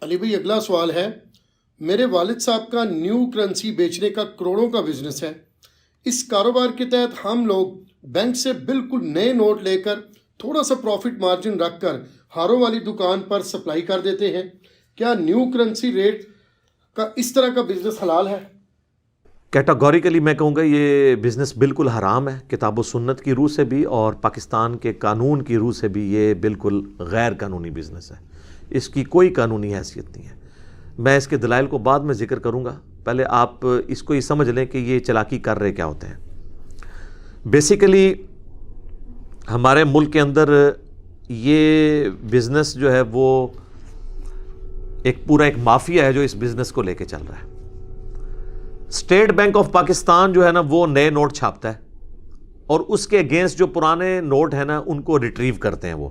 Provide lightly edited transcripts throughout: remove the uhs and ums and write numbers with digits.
علی بھائی اگلا سوال ہے، میرے والد صاحب کا نیو کرنسی بیچنے کا کروڑوں کا بزنس ہے۔ اس کاروبار کے تحت ہم لوگ بینک سے بالکل نئے نوٹ لے کر تھوڑا سا پروفٹ مارجن رکھ کر ہاروں والی دکان پر سپلائی کر دیتے ہیں۔ کیا نیو کرنسی ریٹ کا اس طرح کا بزنس حلال ہے؟ کیٹاگوریکلی میں کہوں گا یہ بزنس بالکل حرام ہے، کتاب و سنت کی روح سے بھی اور پاکستان کے قانون کی روح سے بھی یہ بالکل غیر قانونی بزنس ہے، اس کی کوئی قانونی حیثیت نہیں ہے۔ میں اس کے دلائل کو بعد میں ذکر کروں گا، پہلے آپ اس کو یہ سمجھ لیں کہ یہ چلاکی کر رہے کیا ہوتے ہیں۔ بیسیکلی ہمارے ملک کے اندر یہ بزنس جو ہے وہ ایک پورا ایک مافیا ہے جو اس بزنس کو لے کے چل رہا ہے۔ اسٹیٹ بینک آف پاکستان جو ہے نا وہ نئے نوٹ چھاپتا ہے اور اس کے اگینسٹ جو پرانے نوٹ ہیں نا ان کو ریٹریو کرتے ہیں، وہ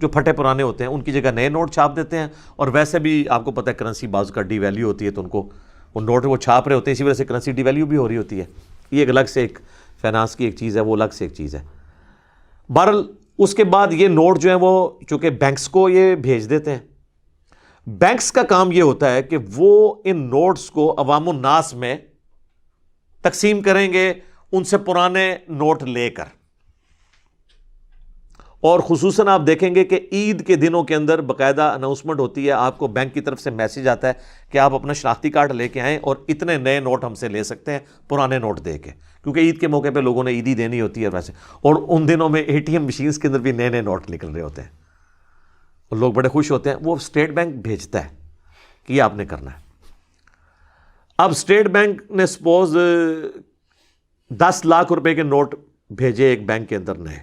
جو پھٹے پرانے ہوتے ہیں ان کی جگہ نئے نوٹ چھاپ دیتے ہیں۔ اور ویسے بھی آپ کو پتہ ہے کرنسی بعض کا ڈی ویلیو ہوتی ہے، تو ان کو وہ نوٹ وہ چھاپ رہے ہوتے ہیں، اسی وجہ سے کرنسی ڈی ویلیو بھی ہو رہی ہوتی ہے۔ یہ ایک الگ سے ایک فائنانس کی ایک چیز ہے، وہ الگ سے ایک چیز ہے۔ بہرحال اس کے بعد یہ نوٹ جو ہیں وہ چونکہ بینکس کو یہ بھیج دیتے ہیں، بینکس کا کام یہ ہوتا ہے کہ وہ ان نوٹس کو عوام الناس میں تقسیم کریں گے ان سے پرانے نوٹ لے کر۔ اور خصوصاً آپ دیکھیں گے کہ عید کے دنوں کے اندر باقاعدہ اناؤنسمنٹ ہوتی ہے، آپ کو بینک کی طرف سے میسج آتا ہے کہ آپ اپنا شناختی کارڈ لے کے آئیں اور اتنے نئے نوٹ ہم سے لے سکتے ہیں پرانے نوٹ دے کے، کیونکہ عید کے موقع پہ لوگوں نے عیدی دینی ہوتی ہے ویسے، اور ان دنوں میں اے ٹی ایم مشینز کے اندر بھی نئے نئے نوٹ نکل رہے ہوتے ہیں اور لوگ بڑے خوش ہوتے ہیں۔ وہ اسٹیٹ بینک بھیجتا ہے کہ یہ آپ نے کرنا ہے۔ اب اسٹیٹ بینک نے سپوز 10 لاکھ روپے کے نوٹ بھیجے ایک بینک کے اندر نئے۔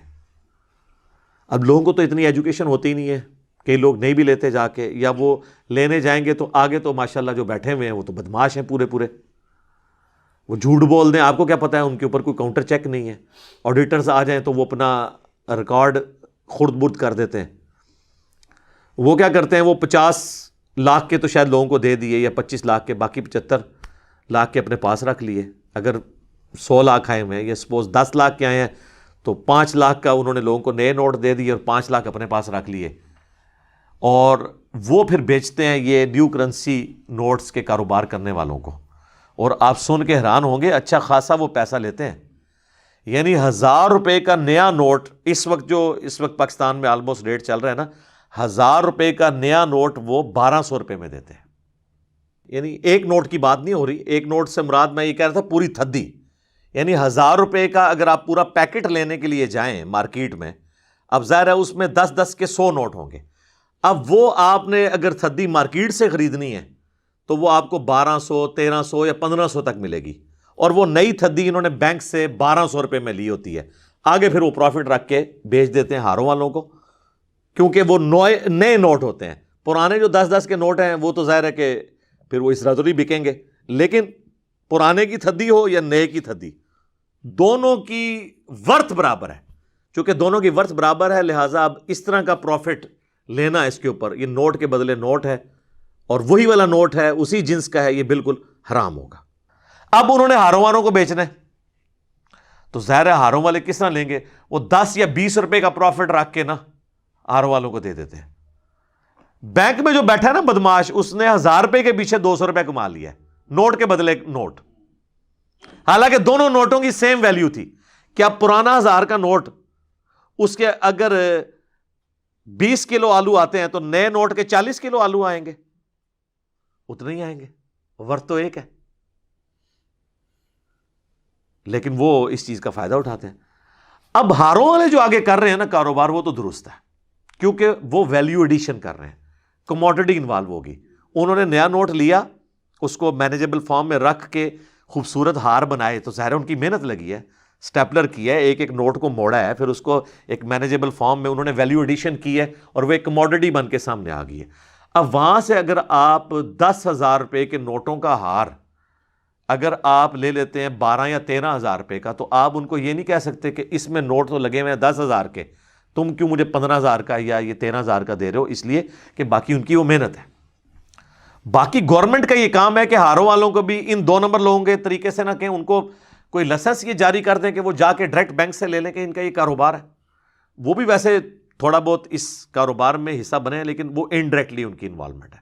اب لوگوں کو تو اتنی ایجوکیشن ہوتی ہی نہیں ہے، کئی لوگ نہیں بھی لیتے جا کے، یا وہ لینے جائیں گے تو آگے تو ماشاءاللہ جو بیٹھے ہوئے ہیں وہ تو بدماش ہیں پورے، وہ جھوٹ بول دیں، آپ کو کیا پتہ ہے ان کے اوپر کوئی کاؤنٹر چیک نہیں ہے۔ آڈیٹرز آ جائیں تو وہ اپنا ریکارڈ خرد برد کر دیتے ہیں۔ وہ کیا کرتے ہیں، وہ 50 لاکھ کے تو شاید لوگوں کو دے دیے یا 25 لاکھ کے، باقی 75 لاکھ کے اپنے پاس رکھ لیے۔ اگر 100 لاکھ آئے ہوئے ہیں یا سپوز 10 لاکھ کے آئے ہیں تو 5 لاکھ کا انہوں نے لوگوں کو نئے نوٹ دے دیے اور 5 لاکھ اپنے پاس رکھ لیے، اور وہ پھر بیچتے ہیں یہ نیو کرنسی نوٹس کے کاروبار کرنے والوں کو۔ اور آپ سن کے حیران ہوں گے اچھا خاصا وہ پیسہ لیتے ہیں، یعنی 1000 روپے کا نیا نوٹ اس وقت پاکستان میں آلموسٹ ریٹ چل رہا ہے نا، 1000 روپے کا نیا نوٹ وہ 1200 روپے میں دیتے ہیں۔ یعنی ایک نوٹ کی بات نہیں ہو رہی، ایک نوٹ سے مراد میں یہ کہہ رہا تھا پوری تھدی، یعنی 1000 روپے کا اگر آپ پورا پیکٹ لینے کے لیے جائیں مارکیٹ میں، اب ظاہر ہے اس میں 10 کے 100 نوٹ ہوں گے۔ اب وہ آپ نے اگر تھدی مارکیٹ سے خریدنی ہے تو وہ آپ کو 1200 1300 یا 1500 تک ملے گی، اور وہ نئی تھدی انہوں نے بینک سے 1200 روپے میں لی ہوتی ہے۔ آگے پھر وہ پروفٹ رکھ کے بیچ دیتے ہیں ہاروں والوں کو، کیونکہ وہ نئے نوٹ ہوتے ہیں۔ پرانے جو 10 کے نوٹ ہیں وہ تو ظاہر ہے کہ پھر وہ اس طرح ہی بکیں گے، لیکن پرانے کی تھدی ہو یا نئے کی تھدی، دونوں کی ورتھ برابر ہے۔ چونکہ دونوں کی ورتھ برابر ہے لہٰذا اب اس طرح کا پروفٹ لینا اس کے اوپر، یہ نوٹ کے بدلے نوٹ ہے اور وہی والا نوٹ ہے اسی جنس کا ہے، یہ بالکل حرام ہوگا۔ اب انہوں نے ہاروں والوں کو بیچنا ہے تو ظاہر ہے ہاروں والے کس طرح لیں گے، وہ 10 یا 20 روپے کا پروفٹ رکھ کے نا ہاروں والوں کو دے دیتے ہیں۔ بینک میں جو بیٹھا ہے نا بدماش، اس نے 1000 روپے کے پیچھے 200 روپے کما لیا ہے، نوٹ کے بدلے نوٹ، حالانکہ دونوں نوٹوں کی سیم ویلیو تھی۔ کیا پرانا 1000 کا نوٹ، اس کے اگر 20 کلو آلو آتے ہیں تو نئے نوٹ کے 40 کلو آلو آئیں گے؟ اتنے ہی آئیں گے، ورتھ تو ایک ہے، لیکن وہ اس چیز کا فائدہ اٹھاتے ہیں۔ اب ہاروں والے جو آگے کر رہے ہیں نا کاروبار، وہ تو درست ہے، کیونکہ وہ ویلیو ایڈیشن کر رہے ہیں، کموڈٹی انوالو ہوگی۔ انہوں نے نیا نوٹ لیا، اس کو مینیجیبل فارم میں رکھ کے خوبصورت ہار بنائے، تو ظاہر ان کی محنت لگی ہے، سٹیپلر کیا ہے، ایک نوٹ کو موڑا ہے، پھر اس کو ایک مینیجیبل فارم میں انہوں نے ویلیو ایڈیشن کی ہے اور وہ ایک کموڈٹی بن کے سامنے آ گئی ہے۔ اب وہاں سے اگر آپ 10,000 روپے کے نوٹوں کا ہار اگر آپ لے لیتے ہیں 12 یا 13,000 روپے کا، تو آپ ان کو یہ نہیں کہہ سکتے کہ اس میں نوٹ تو لگے ہوئے ہیں 10,000 کے، تم کیوں مجھے 15,000 کا یا یہ 13,000 کا دے رہے ہو؟ اس لیے کہ باقی ان کی وہ محنت ہے۔ باقی گورنمنٹ کا یہ کام ہے کہ ہاروں والوں کو بھی ان 2 نمبر لوگوں کے طریقے سے نہ کہ ان کو کوئی لائسنس یہ جاری کر دیں کہ وہ جا کے ڈائریکٹ بینک سے لے لیں کہ ان کا یہ کاروبار ہے۔ وہ بھی ویسے تھوڑا بہت اس کاروبار میں حصہ بنے ہیں، لیکن وہ انڈائریکٹلی ان کی انوالومنٹ ہے۔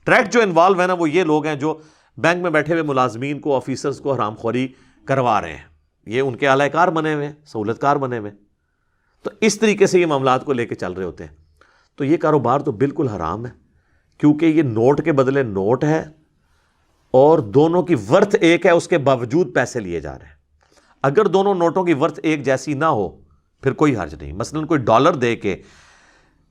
ٹریک جو انوالو ہے نا وہ یہ لوگ ہیں جو بینک میں بیٹھے ہوئے ملازمین کو, آفیسرز کو حرام خوری کروا رہے ہیں. یہ ان کے اعلی کار بنے ہوئے ہیں, سہولت کار بنے ہوئے ہیں. تو اس طریقے سے یہ معاملات کو لے کے چل رہے ہوتے ہیں. تو یہ کاروبار تو بالکل حرام ہے, کیونکہ یہ نوٹ کے بدلے نوٹ ہے اور دونوں کی ورتھ ایک ہے, اس کے باوجود پیسے لیے جا رہے ہیں. اگر دونوں نوٹوں کی ورتھ ایک جیسی نہ ہو پھر کوئی حرج نہیں. مثلا کوئی ڈالر دے کے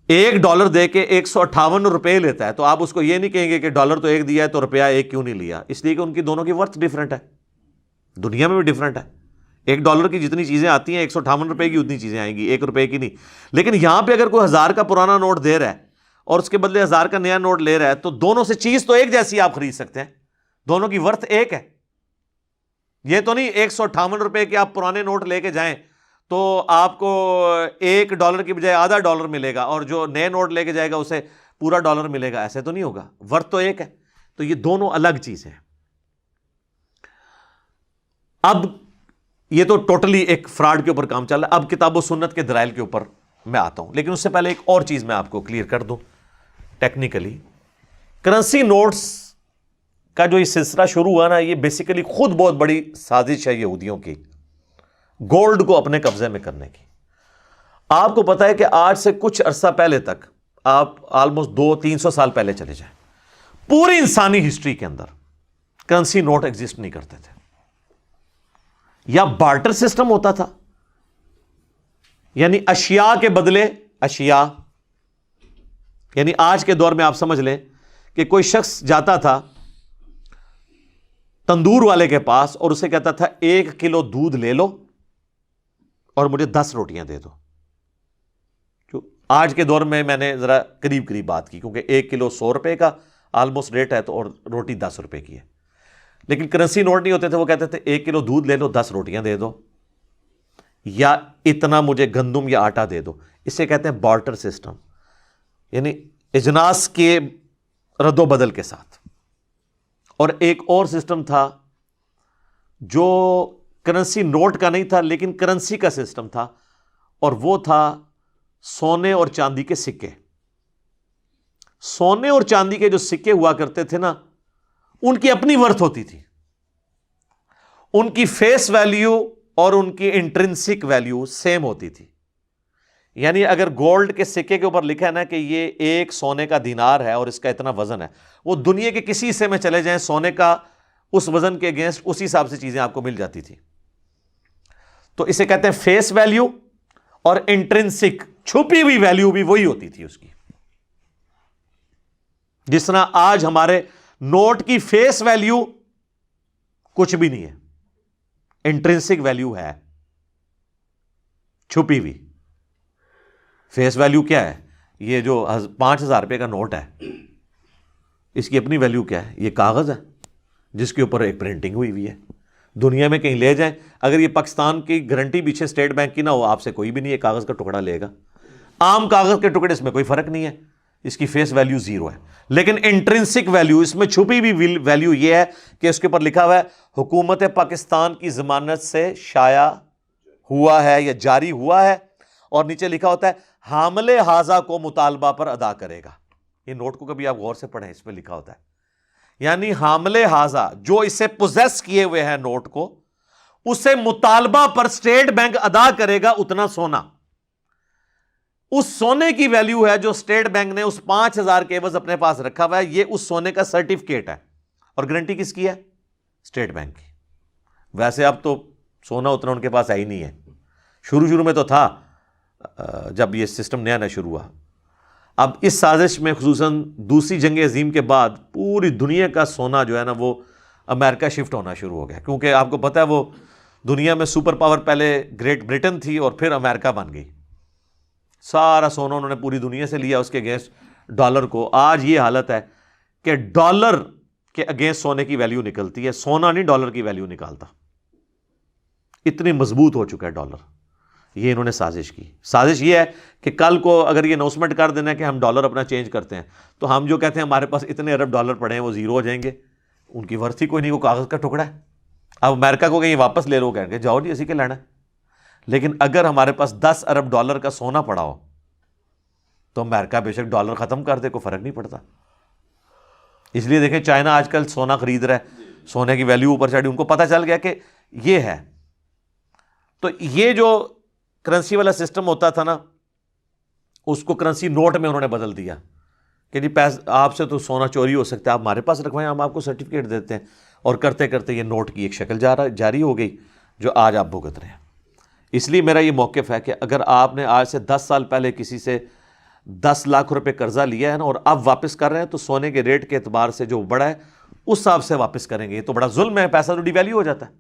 $1 دے کے 158 روپے لیتا ہے, تو آپ اس کو یہ نہیں کہیں گے کہ ڈالر تو ایک دیا ہے تو روپیہ ایک کیوں نہیں لیا, اس لیے کہ ان کی دونوں کی ورتھ ڈیفرنٹ ہے, دنیا میں بھی ڈیفرنٹ ہے. $1 کی جتنی چیزیں آتی ہیں 158 روپے کی اتنی چیزیں آئیں گی, 1 روپے کی نہیں. لیکن یہاں پہ اگر کوئی 1000 کا پرانا نوٹ دے رہا ہے اور اس کے بدلے 1000 کا نیا نوٹ لے رہا ہے, تو دونوں سے چیز تو ایک جیسی آپ خرید سکتے ہیں, دونوں کی ورتھ ایک ہے. یہ تو نہیں 158 روپے کے آپ پرانے نوٹ لے کے جائیں تو آپ کو $1 کی بجائے آدھا ڈالر ملے گا, اور جو نئے نوٹ لے کے جائے گا اسے پورا ڈالر ملے گا. ایسے تو نہیں ہوگا, ورتھ تو ایک ہے. تو یہ دونوں الگ چیزیں ہیں. اب یہ تو ٹوٹلی ایک فراڈ کے اوپر کام چل رہا ہے. اب کتاب و سنت کے دلائل کے اوپر میں آتا ہوں, لیکن اس سے پہلے ایک اور چیز میں آپ کو کلیئر کر دوں ٹیکنیکلی. کرنسی نوٹس کا جو یہ سلسلہ شروع ہوا نا, یہ بیسیکلی خود بہت بڑی سازش ہے یہودیوں کی, گولڈ کو اپنے قبضے میں کرنے کی. آپ کو پتا ہے کہ آج سے کچھ عرصہ پہلے تک, آپ آلموسٹ 200-300 سال پہلے چلے جائیں, پوری انسانی ہسٹری کے اندر کرنسی نوٹ ایگزسٹ نہیں کرتے تھے. یا بارٹر سسٹم ہوتا تھا, یعنی اشیاء کے بدلے اشیاء. یعنی آج کے دور میں آپ سمجھ لیں کہ کوئی شخص جاتا تھا تندور والے کے پاس اور اسے کہتا تھا 1 کلو دودھ لے لو اور مجھے 10 روٹیاں دے دو. آج کے دور میں نے ذرا قریب قریب بات کی, کیونکہ 1 کلو 100 روپے کا آلموسٹ ریٹ ہے, تو اور روٹی 10 روپے کی ہے. لیکن کرنسی نوٹ نہیں ہوتے تھے, وہ کہتے تھے 1 کلو دودھ لے لو, 10 روٹیاں دے دو, یا اتنا مجھے گندم یا آٹا دے دو. اسے کہتے ہیں بارٹر سسٹم, یعنی اجناس کے رد و بدل کے ساتھ. اور ایک اور سسٹم تھا جو کرنسی نوٹ کا نہیں تھا لیکن کرنسی کا سسٹم تھا, اور وہ تھا سونے اور چاندی کے سکے. سونے اور چاندی کے جو سکے ہوا کرتے تھے نا, ان کی اپنی ورتھ ہوتی تھی, ان کی فیس ویلیو اور ان کی انٹرنسک ویلیو سیم ہوتی تھی. یعنی اگر گولڈ کے سکے کے اوپر لکھا ہے نا کہ یہ 1 سونے کا دینار ہے اور اس کا اتنا وزن ہے, وہ دنیا کے کسی حصے میں چلے جائیں سونے کا اس وزن کے اگینسٹ اسی حساب سے چیزیں آپ کو مل جاتی تھی. تو اسے کہتے ہیں فیس ویلیو, اور انٹرنسک چھپی ہوئی ویلیو بھی وہی ہوتی تھی اس کی. جس طرح آج ہمارے نوٹ کی فیس ویلیو کچھ بھی نہیں ہے, انٹرنسک ویلیو ہے چھپی ہوئی. فیس ویلیو کیا ہے؟ یہ جو 5000 روپے کا نوٹ ہے, اس کی اپنی ویلیو کیا ہے؟ یہ کاغذ ہے جس کے اوپر ایک پرنٹنگ ہوئی ہوئی ہے. دنیا میں کہیں لے جائیں, اگر یہ پاکستان کی گارنٹی پیچھے اسٹیٹ بینک کی نہ ہو, آپ سے کوئی بھی نہیں ہے کاغذ کا ٹکڑا لے گا. عام کاغذ کے ٹکڑے, اس میں کوئی فرق نہیں ہے, اس کی فیس ویلیو 0 ہے. لیکن انٹرنسک ویلیو, اس میں چھپی ہوئی ویلیو یہ ہے کہ اس کے اوپر لکھا ہوا ہے حکومت پاکستان کی ضمانت سے شائع ہوا ہے یا جاری ہوا ہے, اور نیچے لکھا ہوتا ہے حامل حاضہ کو مطالبہ پر ادا کرے گا. یہ نوٹ کو کبھی آپ غور سے پڑھیں, اس میں لکھا ہوتا ہے یعنی حامل حاضہ جو اسے پوزیس کیے ہوئے ہیں نوٹ کو, اسے مطالبہ پر اسٹیٹ بینک ادا کرے گا اتنا سونا. اس سونے کی ویلیو ہے جو اسٹیٹ بینک نے اس 5000 کے عوض اپنے پاس رکھا ہوا ہے, یہ اس سونے کا سرٹیفکیٹ ہے. اور گارنٹی کس کی ہے؟ اسٹیٹ بینک کی. ویسے اب تو سونا اتنا ان کے پاس ہے ہی نہیں ہے, شروع میں تو تھا جب یہ سسٹم نیا شروع ہوا. اب اس سازش میں خصوصاً دوسری جنگ عظیم کے بعد پوری دنیا کا سونا جو ہے نا وہ امریکہ شفٹ ہونا شروع ہو گیا, کیونکہ آپ کو پتہ ہے وہ دنیا میں سپر پاور پہلے گریٹ برٹن تھی اور پھر امریکہ بن گئی. سارا سونا انہوں نے پوری دنیا سے لیا اس کے اگینسٹ ڈالر کو. آج یہ حالت ہے کہ ڈالر کے اگینسٹ سونے کی ویلیو نکلتی ہے, سونا نہیں ڈالر کی ویلیو نکالتا. اتنی مضبوط ہو چکا ہے ڈالر. یہ انہوں نے سازش کی. سازش یہ ہے کہ کل کو اگر یہ اناؤنسمنٹ کر دینا کہ ہم ڈالر اپنا چینج کرتے ہیں, تو ہم جو کہتے ہیں ہمارے پاس اتنے ارب ڈالر پڑے ہیں وہ 0 ہو جائیں گے. ان کی ورث ہی کوئی نہیں, وہ کاغذ کا ٹکڑا ہے. اب امریکہ کو کہیں واپس لے لو, کہیں گے جاؤ جی اسی کے لینا ہے. لیکن اگر ہمارے پاس 10 ارب ڈالر کا سونا پڑا ہو تو امریکہ بے شک ڈالر ختم کر دے, کوئی فرق نہیں پڑتا. اس لیے دیکھیں چائنا آج کل سونا خرید رہا ہے, سونے کی ویلیو اوپر چڑھی, ان کو پتہ چل گیا کہ یہ ہے. تو یہ جو کرنسی والا سسٹم ہوتا تھا نا, اس کو کرنسی نوٹ میں انہوں نے بدل دیا کہ جی آپ سے تو سونا چوری ہو سکتا ہے, آپ ہمارے پاس رکھوائیں, ہم آپ کو سرٹیفکیٹ دیتے ہیں. اور کرتے کرتے یہ نوٹ کی ایک شکل جاری ہو گئی جو آج آپ بھگت رہے ہیں. اس لیے میرا یہ موقف ہے کہ اگر آپ نے آج سے 10 سال پہلے کسی سے 10 لاکھ روپے قرضہ لیا ہے نا اور اب واپس کر رہے ہیں, تو سونے کے ریٹ کے اعتبار سے جو بڑا ہے اس حساب سے واپس کریں گے. یہ تو بڑا ظلم ہے, پیسہ تو ڈی ویلیو ہو جاتا ہے.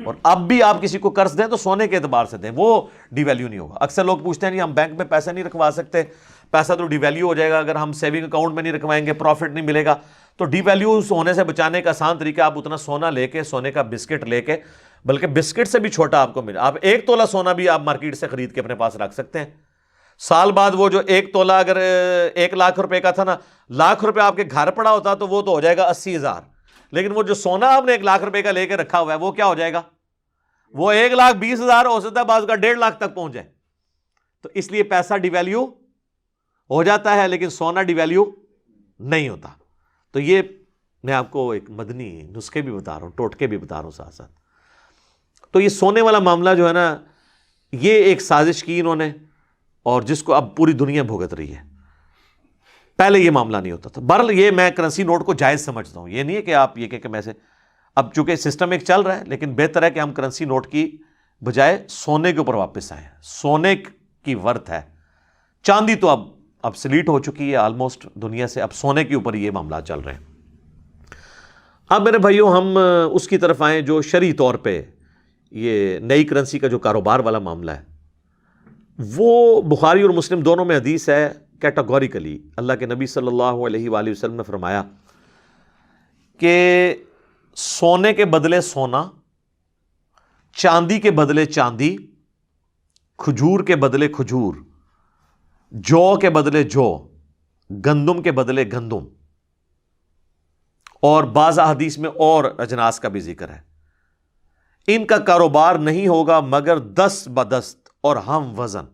اور اب بھی آپ کسی کو قرض دیں تو سونے کے اعتبار سے دیں, وہ ڈی ویلیو نہیں ہوگا. اکثر لوگ پوچھتے ہیں نہیں ہم بینک میں پیسہ نہیں رکھوا سکتے, پیسہ تو ڈی ویلیو ہو جائے گا, اگر ہم سیونگ اکاؤنٹ میں نہیں رکھوائیں گے پروفٹ نہیں ملے گا. تو ڈی ویلیو ہونے سے بچانے کا آسان طریقہ, آپ اتنا سونا لے کے, سونے کا بسکٹ لے کے, بلکہ بسکٹ سے بھی چھوٹا آپ کو ملے, آپ 1 تولہ سونا بھی آپ مارکیٹ سے خرید کے اپنے پاس رکھ سکتے ہیں. سال بعد وہ جو 1 تولہ اگر 1 لاکھ روپے کا تھا نا, لاکھ روپے آپ کے گھر پڑا ہوتا تو وہ تو ہو جائے گا 80,000. لیکن وہ جو سونا آپ نے 1 لاکھ روپے کا لے کے رکھا ہوا ہے وہ کیا ہو جائے گا, وہ 1,20,000 ہو سکتا ہے, بعض کا 1.5 لاکھ تک پہنچ جائے. تو اس لیے پیسہ ڈی ویلیو ہو جاتا ہے لیکن سونا ڈی ویلیو نہیں ہوتا. تو یہ میں آپ کو ایک مدنی نسخے بھی بتا رہا ہوں, ٹوٹکے بھی بتا رہا ہوں ساتھ ساتھ. تو یہ سونے والا معاملہ جو ہے نا, یہ ایک سازش کی انہوں نے, اور جس کو اب پوری دنیا بھگت رہی ہے. پہلے یہ معاملہ نہیں ہوتا تھا. بہرحال یہ میں کرنسی نوٹ کو جائز سمجھتا ہوں, یہ نہیں ہے کہ آپ یہ کہ میں سے, اب چونکہ سسٹم ایک چل رہا ہے, لیکن بہتر ہے کہ ہم کرنسی نوٹ کی بجائے سونے کے اوپر واپس آئیں. سونے کی ورتھ ہے, چاندی تو اب سلیٹ ہو چکی ہے آلموسٹ دنیا سے, اب سونے کے اوپر یہ معاملات چل رہے ہیں. اب میرے بھائیوں ہم اس کی طرف آئیں جو شرعی طور پہ یہ نئی کرنسی کا جو کاروبار والا معاملہ ہے. وہ بخاری اور مسلم دونوں میں حدیث ہے کیٹاگوریکلی. اللہ کے نبی صلی اللہ علیہ وآلہ وسلم نے فرمایا کہ سونے کے بدلے سونا, چاندی کے بدلے چاندی, کھجور کے بدلے کھجور, جو کے بدلے جو, گندم کے بدلے گندم, اور بعض احادیث میں اور اجناس کا بھی ذکر ہے, ان کا کاروبار نہیں ہوگا مگر دست بدست اور ہم وزن.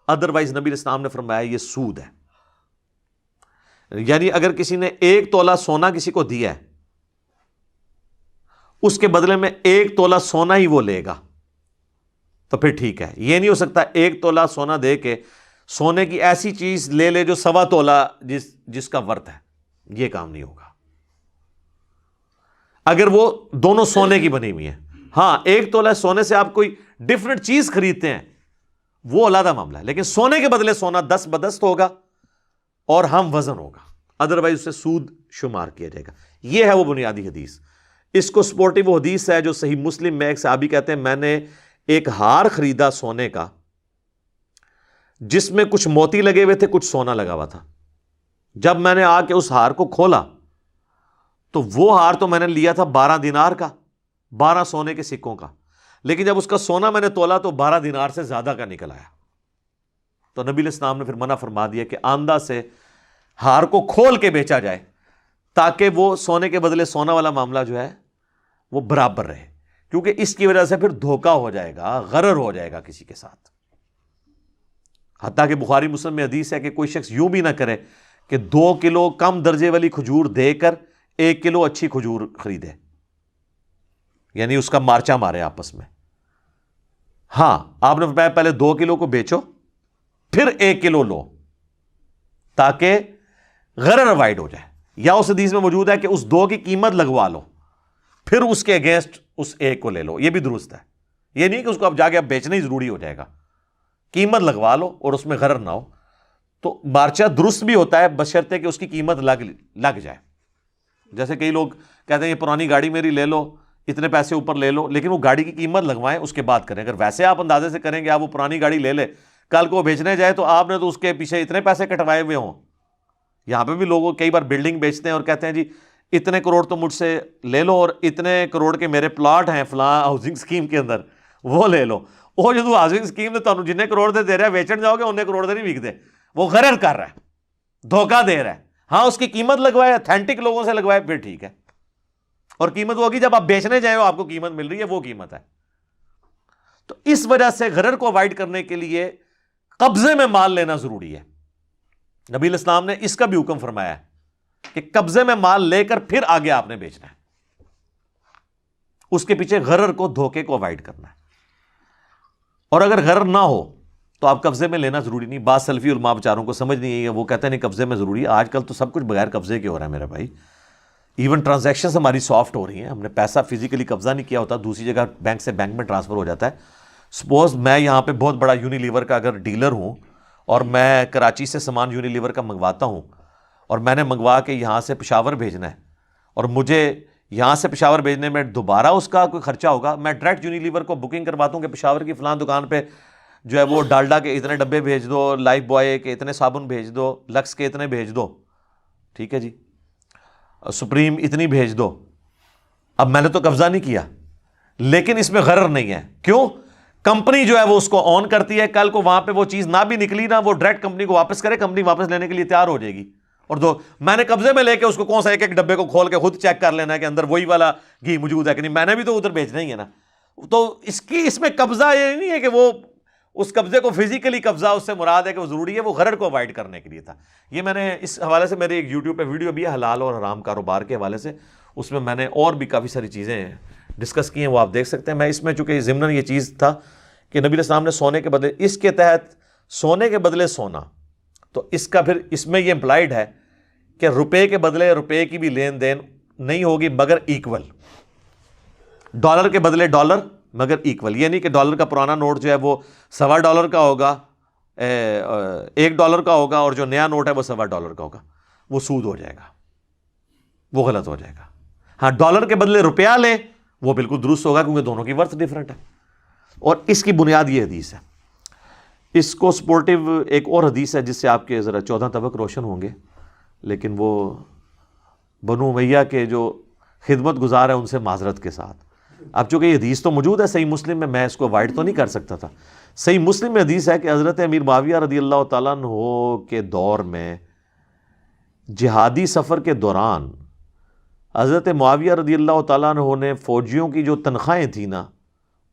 ادروائز نبی اسلام نے فرمایا یہ سود ہے. یعنی اگر کسی نے 1 تولہ سونا کسی کو دیا ہے, اس کے بدلے میں 1 تولہ سونا ہی وہ لے گا تو پھر ٹھیک ہے. یہ نہیں ہو سکتا 1 تولہ سونا دے کے سونے کی ایسی چیز لے لے جو 1.25 تولہ جس کا ورتھ ہے. یہ کام نہیں ہوگا اگر وہ دونوں سونے کی بنی ہوئی ہیں. ہاں 1 تولہ سونے سے آپ کوئی ڈفرنٹ چیز خریدتے ہیں وہ علیحدہ معاملہ ہے, لیکن سونے کے بدلے سونا دست بدست ہوگا اور ہم وزن ہوگا, ادروائز اسے سود شمار کیا جائے گا. یہ ہے وہ بنیادی حدیث. اس کو سپورٹیو حدیث ہے جو صحیح مسلم میں ایک صحابی کہتے ہیں میں نے ایک ہار خریدا سونے کا جس میں کچھ موتی لگے ہوئے تھے, کچھ سونا لگا ہوا تھا. جب میں نے آ کے اس ہار کو کھولا تو وہ ہار تو میں نے لیا تھا 12 دینار کا, 12 سونے کے سکوں کا, لیکن جب اس کا سونا میں نے تولا تو 12 دینار سے زیادہ کا نکل آیا. تو نبی علیہ السلام نے پھر منع فرما دیا کہ آندہ سے ہار کو کھول کے بیچا جائے تاکہ وہ سونے کے بدلے سونا والا معاملہ جو ہے وہ برابر رہے, کیونکہ اس کی وجہ سے پھر دھوکہ ہو جائے گا, غرر ہو جائے گا کسی کے ساتھ. حتیٰ کہ بخاری مسلم میں حدیث ہے کہ کوئی شخص یوں بھی نہ کرے کہ 2 کلو کم درجے والی کھجور دے کر 1 کلو اچھی کھجور خریدے, یعنی اس کا مارچا مارے آپس میں. ہاں آپ نے فرمایا پہلے 2 کلو کو بیچو پھر 1 کلو لو تاکہ غرر اوائڈ ہو جائے. یا اس حدیث میں موجود ہے کہ اس 2 کی قیمت لگوا لو پھر اس کے اگینسٹ اس 1 کو لے لو. یہ بھی درست ہے. یہ نہیں کہ اس کو اب جا کے اب بیچنا ہی ضروری ہو جائے گا, قیمت لگوا لو اور اس میں غرر نہ ہو. تو مارچا درست بھی ہوتا ہے بشرطے کہ اس کی قیمت لگ جائے. جیسے کئی لوگ کہتے ہیں یہ پرانی گاڑی میری لے لو, اتنے پیسے اوپر لے لو, لیکن وہ گاڑی کی قیمت لگوائیں اس کے بعد کریں. اگر ویسے آپ اندازے سے کریں گے آپ وہ پرانی گاڑی لے لے, کل کو وہ بیچنے جائے تو آپ نے تو اس کے پیچھے اتنے پیسے کٹوائے ہوئے ہوں. یہاں پہ بھی لوگوں کئی بار بلڈنگ بیچتے ہیں اور کہتے ہیں جی اتنے کروڑ تو مجھ سے لے لو اور اتنے کروڑ کے میرے پلاٹ ہیں فلاں ہاؤسنگ اسکیم کے اندر, وہ لے لو. وہ جو ہاؤسنگ اسکیم نے تمہیں جتنے کروڑ دے رہا ہے ویچن جاؤ گے اتنے کروڑ نہیں وک دے, وہ غرر کر رہا ہے, دھوکہ دے رہا ہے. ہاں اس کی قیمت لگوائے, اتھینٹک لوگوں سے لگوائے پھر ٹھیک ہے, اور قیمت وہ ہوگی جب آپ بیچنے جائیں آپ کو قیمت مل رہی ہے وہ قیمت ہے. تو اس وجہ سے غرر کو اوائڈ کرنے کے لیے قبضے میں مال لینا ضروری ہے. نبی علیہ السلام نے اس کا بھی حکم فرمایا ہے کہ قبضے میں مال لے کر پھر آگے آپ نے بیچنا ہے. اس کے پیچھے غرر کو، دھوکے کو اوائڈ کرنا ہے. اور اگر غرر نہ ہو تو آپ قبضے میں لینا ضروری نہیں. بعض سلفی علماء بیچاروں کو سمجھ نہیں ہے، وہ کہتے ہیں نہیں قبضے میں ضروری ہے. آج کل تو سب کچھ بغیر قبضے کے ہو رہا ہے میرے بھائی. ایون ٹرانزیکشنز ہماری سافٹ ہو رہی ہیں. ہم نے پیسہ فزیکلی قبضہ نہیں کیا ہوتا، دوسری جگہ بینک سے بینک میں ٹرانسفر ہو جاتا ہے. سپوز میں یہاں پہ بہت بڑا یونیلیور کا اگر ڈیلر ہوں اور میں کراچی سے سامان یونیلیور کا منگواتا ہوں اور میں نے منگوا کے یہاں سے پشاور بھیجنا ہے اور مجھے یہاں سے پشاور بھیجنے میں دوبارہ اس کا کوئی خرچہ ہوگا، میں ڈائریکٹ یونیلیور کو بکنگ کرواتا ہوں کہ پشاور کی فلاں دکان پہ جو ہے وہ ڈالڈا کے اتنے ڈبے بھیج دو، لائف بوائے کے اتنے صابن بھیج دو، لکس کے اتنے بھیج دو، ٹھیک ہے جی، سپریم اتنی بھیج دو. اب میں نے تو قبضہ نہیں کیا، لیکن اس میں غرر نہیں ہے. کیوں؟ کمپنی جو ہے وہ اس کو آن کرتی ہے. کل کو وہاں پہ وہ چیز نہ بھی نکلی نا، وہ ڈائریکٹ کمپنی کو واپس کرے، کمپنی واپس لینے کے لیے تیار ہو جائے گی. اور میں نے قبضے میں لے کے اس کو کون سا ایک ایک ڈبے کو کھول کے خود چیک کر لینا ہے کہ اندر وہی والا گھی موجود ہے کہ نہیں. میں نے بھی تو ادھر بھیجنا ہی ہے نا. تو اس میں قبضہ یہ نہیں ہے کہ وہ اس قبضے کو فزیکلی قبضہ اس سے مراد ہے کہ وہ ضروری ہے، وہ غرر کو اوائڈ کرنے کے لیے تھا. یہ میں نے اس حوالے سے میرے ایک یوٹیوب پہ ویڈیو بھی ہے حلال اور حرام کاروبار کے حوالے سے، اس میں میں نے اور بھی کافی ساری چیزیں ڈسکس کی ہیں، وہ آپ دیکھ سکتے ہیں. میں اس میں چونکہ ضمن یہ چیز تھا کہ نبی علیہ السلام نے سونے کے بدلے، اس کے تحت سونے کے بدلے سونا، تو اس کا پھر اس میں یہ امپلائڈ ہے کہ روپے کے بدلے روپے کی بھی لین دین نہیں ہوگی مگر ایکول. ڈالر کے بدلے ڈالر مگر ایکول. یہ نہیں کہ ڈالر کا پرانا نوٹ جو ہے وہ $1.25 کا ہوگا، $1 کا ہوگا، اور جو نیا نوٹ ہے وہ $1.25 کا ہوگا. وہ سود ہو جائے گا، وہ غلط ہو جائے گا. ہاں ڈالر کے بدلے روپیہ لیں وہ بالکل درست ہوگا کیونکہ دونوں کی ورتھ ڈیفرنٹ ہے. اور اس کی بنیاد یہ حدیث ہے. اس کو سپورٹیو ایک اور حدیث ہے جس سے آپ کے ذرا 14 طبق روشن ہوں گے، لیکن وہ بنو امیہ کے جو خدمت گزار ہیں ان سے معذرت کے ساتھ. اب چونکہ یہ حدیث تو موجود ہے صحیح مسلم میں اس کو اوائڈ تو نہیں کر سکتا تھا. صحیح مسلم میں حدیث ہے کہ حضرت امیر معاویہ رضی اللہ تعالیٰ عنہ کے دور میں جہادی سفر کے دوران حضرت معاویہ رضی اللہ تعالیٰ عنہ نے فوجیوں کی جو تنخواہیں تھیں نا،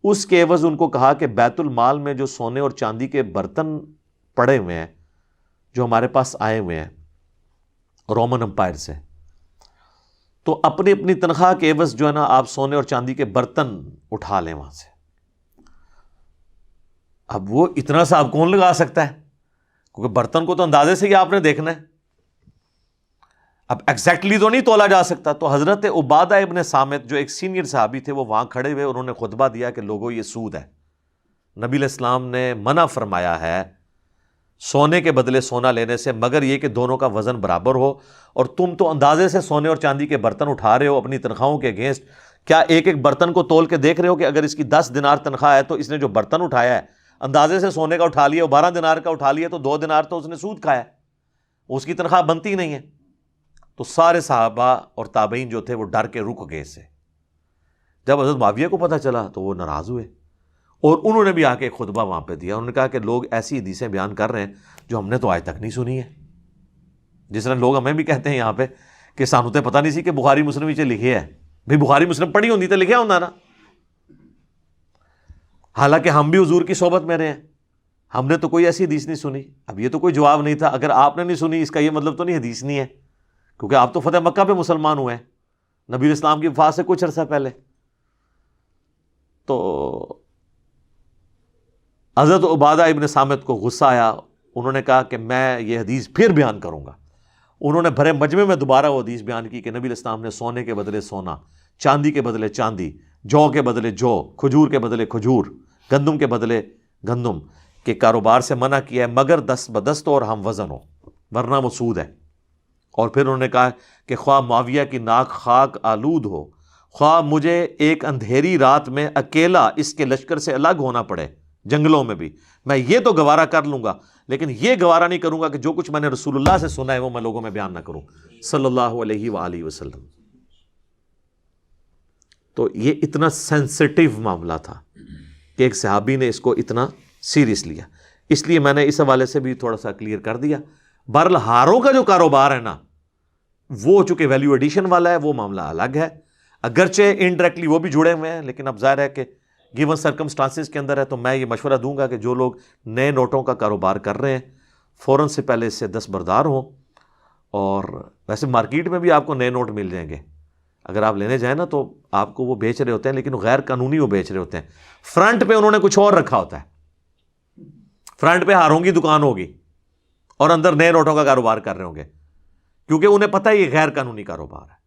اس کے عوض ان کو کہا کہ بیت المال میں جو سونے اور چاندی کے برتن پڑے ہوئے ہیں جو ہمارے پاس آئے ہوئے ہیں رومن امپائر سے، تو اپنی اپنی تنخواہ کے عوض جو ہے نا آپ سونے اور چاندی کے برتن اٹھا لیں وہاں سے. اب وہ اتنا سا آپ کون لگا سکتا ہے، کیونکہ برتن کو تو اندازے سے ہی آپ نے دیکھنا ہے، اب ایگزیکٹلی تو نہیں تولا جا سکتا. تو حضرت عبادہ ابن صامت جو ایک سینئر صحابی تھے وہ وہاں کھڑے ہوئے، انہوں نے خطبہ دیا کہ لوگوں یہ سود ہے. نبی علیہ السلام نے منع فرمایا ہے سونے کے بدلے سونا لینے سے، مگر یہ کہ دونوں کا وزن برابر ہو. اور تم تو اندازے سے سونے اور چاندی کے برتن اٹھا رہے ہو اپنی تنخواہوں کے اگینسٹ. کیا ایک ایک برتن کو تول کے دیکھ رہے ہو کہ اگر اس کی 10 دینار تنخواہ ہے تو اس نے جو برتن اٹھایا ہے اندازے سے سونے کا اٹھا لیا، 12 دینار کا اٹھا لیا، تو 2 دینار تو اس نے سود کھایا ہے، اس کی تنخواہ بنتی نہیں ہے. تو سارے صحابہ اور تابعین جو تھے وہ ڈر کے رک گئے سے. جب حضرت معاویہ کو پتہ چلا تو وہ ناراض ہوئے اور انہوں نے بھی آ کے ایک خطبہ وہاں پہ دیا. انہوں نے کہا کہ لوگ ایسی حدیثیں بیان کر رہے ہیں جو ہم نے تو آج تک نہیں سنی ہے. جس طرح لوگ ہمیں بھی کہتے ہیں یہاں پہ کہ سانو تے پتہ نہیں سی کہ بخاری مسلم وچ لکھے ہے. بھئی بخاری مسلم پڑھی ہوندی تے لکھیا ہوندا نا. حالانکہ ہم بھی حضور کی صحبت میں رہے ہیں، ہم نے تو کوئی ایسی حدیث نہیں سنی. اب یہ تو کوئی جواب نہیں تھا. اگر آپ نے نہیں سنی اس کا یہ مطلب تو نہیں حدیث نہیں ہے، کیونکہ آپ تو فتح مکہ پہ مسلمان ہوئے ہیں نبی علیہ السلام کی وفات سے کچھ عرصہ پہلے. تو حضرت عبادہ ابن صامت کو غصہ آیا. انہوں نے کہا کہ میں یہ حدیث پھر بیان کروں گا. انہوں نے بھرے مجمع میں دوبارہ وہ حدیث بیان کی کہ نبی علیہ السلام نے سونے کے بدلے سونا، چاندی کے بدلے چاندی، جو کے بدلے جو، کھجور کے بدلے کھجور، گندم کے بدلے گندم کے کاروبار سے منع کیا ہے مگر دست بدست اور ہم وزن ہو، ورنہ وہ سود ہے. اور پھر انہوں نے کہا کہ خواہ معاویہ کی ناک خاک آلود ہو، خواہ مجھے ایک اندھیری رات میں اکیلا اس کے لشکر سے الگ ہونا پڑے جنگلوں میں بھی، میں یہ تو گوارا کر لوں گا، لیکن یہ گوارا نہیں کروں گا کہ جو کچھ میں نے رسول اللہ سے سنا ہے وہ میں لوگوں میں بیان نہ کروں صلی اللہ علیہ وآلہ وسلم. تو یہ اتنا سینسٹیو معاملہ تھا کہ ایک صحابی نے اس کو اتنا سیریس لیا. اس لیے میں نے اس حوالے سے بھی تھوڑا سا کلیئر کر دیا. بہرحال ہاروں کا جو کاروبار ہے نا وہ چونکہ ویلیو ایڈیشن والا ہے وہ معاملہ الگ ہے، اگرچہ انڈائریکٹلی وہ بھی جڑے ہوئے ہیں، لیکن اب ظاہر ہے کہ گیون سرکمسٹانسز کے اندر ہے. تو میں یہ مشورہ دوں گا کہ جو لوگ نئے نوٹوں کا کاروبار کر رہے ہیں فوراً سے پہلے اس سے دستبردار ہوں اور ویسے مارکیٹ میں بھی آپ کو نئے نوٹ مل جائیں گے، اگر آپ لینے جائیں نا تو آپ کو وہ بیچ رہے ہوتے ہیں، لیکن غیر قانونی وہ بیچ رہے ہوتے ہیں. فرنٹ پہ انہوں نے کچھ اور رکھا ہوتا ہے، فرنٹ پہ ہاروں کی دکان ہوگی اور اندر نئے نوٹوں کا کاروبار کر رہے ہوں گے، کیونکہ انہیں پتہ ہے یہ غیر قانونی کاروبار ہے.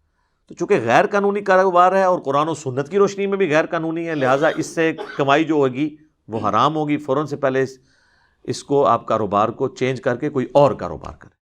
تو چونکہ غیر قانونی کاروبار ہے اور قرآن و سنت کی روشنی میں بھی غیر قانونی ہے، لہٰذا اس سے کمائی جو ہوگی وہ حرام ہوگی. فوراً سے پہلے اس کو آپ کاروبار کو چینج کر کے کوئی اور کاروبار کریں.